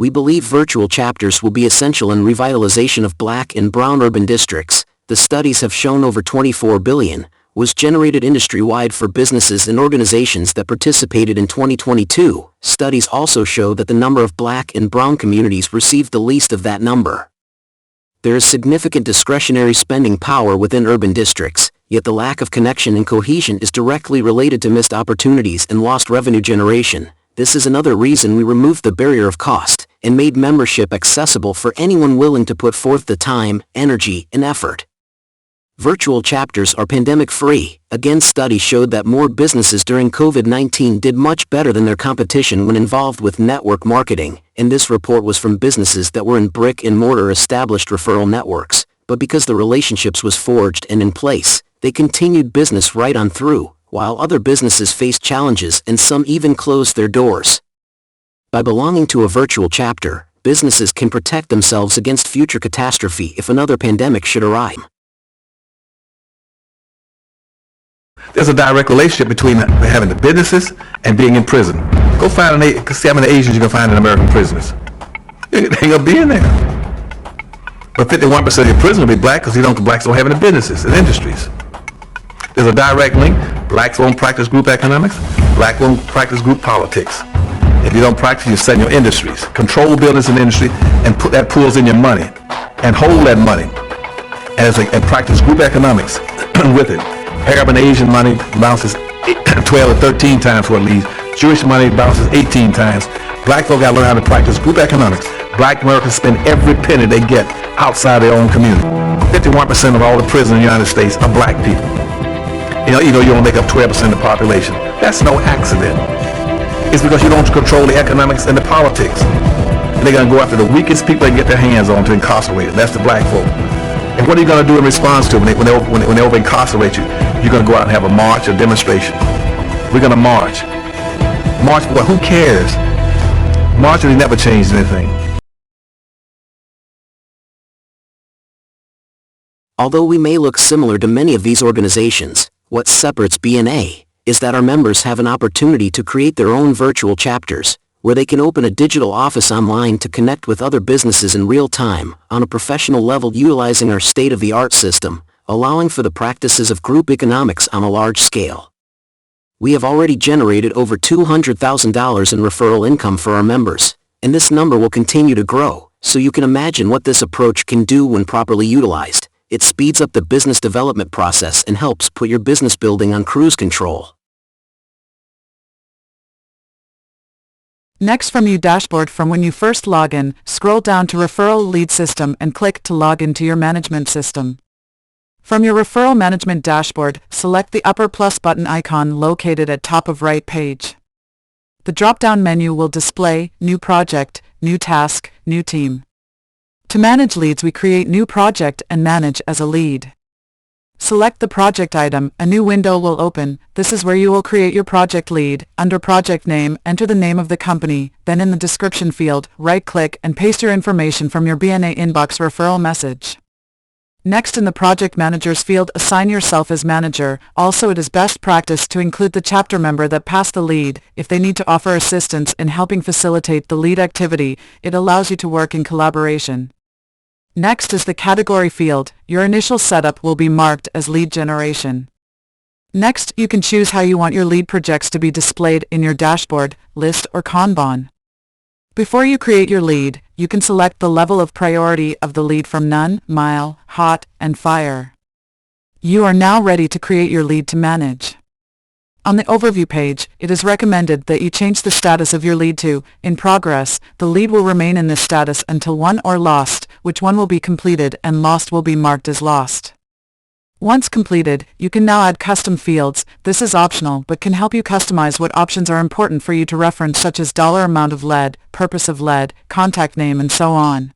We believe virtual chapters will be essential in revitalization of Black and brown urban districts. The studies have shown over $24 billion was generated industry-wide for businesses and organizations that participated in 2022. Studies also show that the number of Black and brown communities received the least of that number. There is significant discretionary spending power within urban districts, yet the lack of connection and cohesion is directly related to missed opportunities and lost revenue generation. This is another reason we removed the barrier of cost and made membership accessible for anyone willing to put forth the time, energy, and effort. Virtual chapters are pandemic-free. Again, studies showed that more businesses during COVID-19 did much better than their competition when involved with network marketing, and this report was from businesses that were in brick-and-mortar established referral networks, but because the relationships was forged and in place, they continued business right on through, while other businesses faced challenges and some even closed their doors. By belonging to a virtual chapter, businesses can protect themselves against future catastrophe if another pandemic should arise. There's a direct relationship between having the businesses and being in prison. Go find see how many Asians you can find in American prisons. They're going to be in there. But 51% of your prison will be Black because Blacks don't have any businesses and industries. There's a direct link. Blacks won't practice group economics. Black won't practice group politics. If you don't practice, you set your industries. Control business and industry and put that pools in your money and hold that money and practice group economics with it. Arab and Asian money bounces 12 or 13 times what it leaves. Jewish money bounces 18 times. Black folk got to learn how to practice group economics. Black Americans spend every penny they get outside their own community. 51% of all the prisoners in the United States are Black people. You don't make up 12% of the population. That's no accident. It's because you don't control the economics and the politics. And they're going to go after the weakest people they can get their hands on to incarcerate them. That's the Black folk. And what are you going to do in response to it when they over-incarcerate you? You're going to go out and have a march or demonstration. We're going to march. March for what? Who cares? March really never changed anything. Although we may look similar to many of these organizations, what separates BNA is that our members have an opportunity to create their own virtual chapters, where they can open a digital office online to connect with other businesses in real time, on a professional level utilizing our state-of-the-art system, allowing for the practices of group economics on a large scale. We have already generated over $200,000 in referral income for our members, and this number will continue to grow, so you can imagine what this approach can do when properly utilized. It speeds up the business development process and helps put your business building on cruise control. Next, from your dashboard from when you first log in, scroll down to Referral Lead System and click to log into your management system. From your Referral Management dashboard, select the upper plus button icon located at top of right page. The drop-down menu will display New Project, New Task, New Team. To manage leads, we create New Project and manage as a lead. Select the project item, a new window will open. This is where you will create your project lead. Under project name, enter the name of the company, then in the description field, right-click and paste your information from your BNA inbox referral message. Next, in the project managers field, assign yourself as manager. Also, it is best practice to include the chapter member that passed the lead. If they need to offer assistance in helping facilitate the lead activity, it allows you to work in collaboration. Next is the category field. Your initial setup will be marked as lead generation. Next, you can choose how you want your lead projects to be displayed in your dashboard, list, or Kanban. Before you create your lead, you can select the level of priority of the lead from none, mile, hot, and fire. You are now ready to create your lead to manage. On the overview page, it is recommended that you change the status of your lead to in progress. The lead will remain in this status until won or lost, which one will be completed and lost will be marked as lost. Once completed, you can now add custom fields. This is optional but can help you customize what options are important for you to reference, such as dollar amount of lead, purpose of lead, contact name, and so on.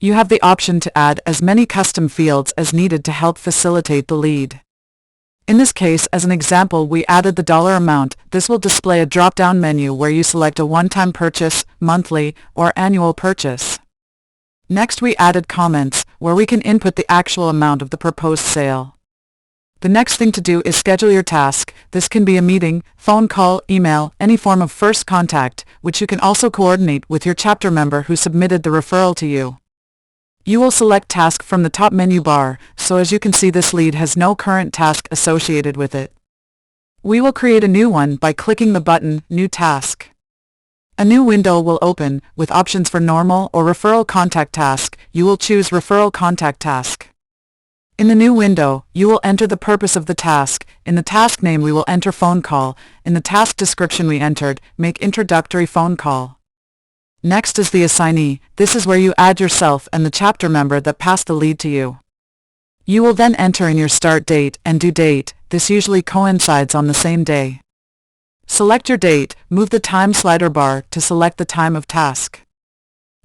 You have the option to add as many custom fields as needed to help facilitate the lead. In this case, as an example, we added the dollar amount. This will display a drop-down menu where you select a one-time purchase, monthly, or annual purchase. Next, we added comments, where we can input the actual amount of the proposed sale. The next thing to do is schedule your task. This can be a meeting, phone call, email, any form of first contact, which you can also coordinate with your chapter member who submitted the referral to you. You will select Task from the top menu bar, so as you can see this lead has no current task associated with it. We will create a new one by clicking the button New Task. A new window will open, with options for normal or referral contact task. You will choose Referral Contact Task. In the new window, you will enter the purpose of the task. In the task name we will enter phone call. In the task description we entered, make introductory phone call. Next is the assignee. This is where you add yourself and the chapter member that passed the lead to you. You will then enter in your start date and due date. This usually coincides on the same day. Select your date, move the time slider bar to select the time of task.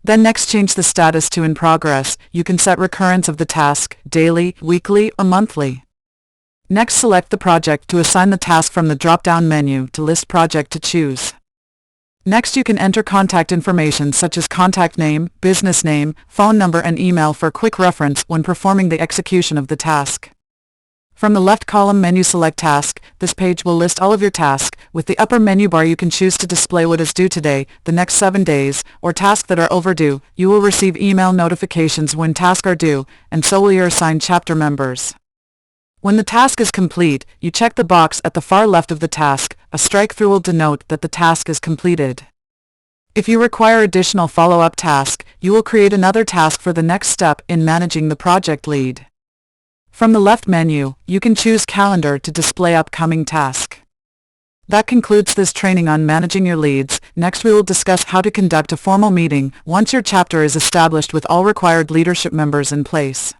Then next change the status to in progress. You can set recurrence of the task, daily, weekly, or monthly. Next select the project to assign the task from the drop-down menu to list project to choose. Next you can enter contact information such as contact name, business name, phone number and email for quick reference when performing the execution of the task. From the left column menu select Task. This page will list all of your tasks. With the upper menu bar you can choose to display what is due today, the next 7 days, or tasks that are overdue. You will receive email notifications when tasks are due, and so will your assigned chapter members. When the task is complete, you check the box at the far left of the task. A strike-through will denote that the task is completed. If you require additional follow-up task, you will create another task for the next step in managing the project lead. From the left menu, you can choose Calendar to display upcoming task. That concludes this training on managing your leads. Next we will discuss how to conduct a formal meeting once your chapter is established with all required leadership members in place.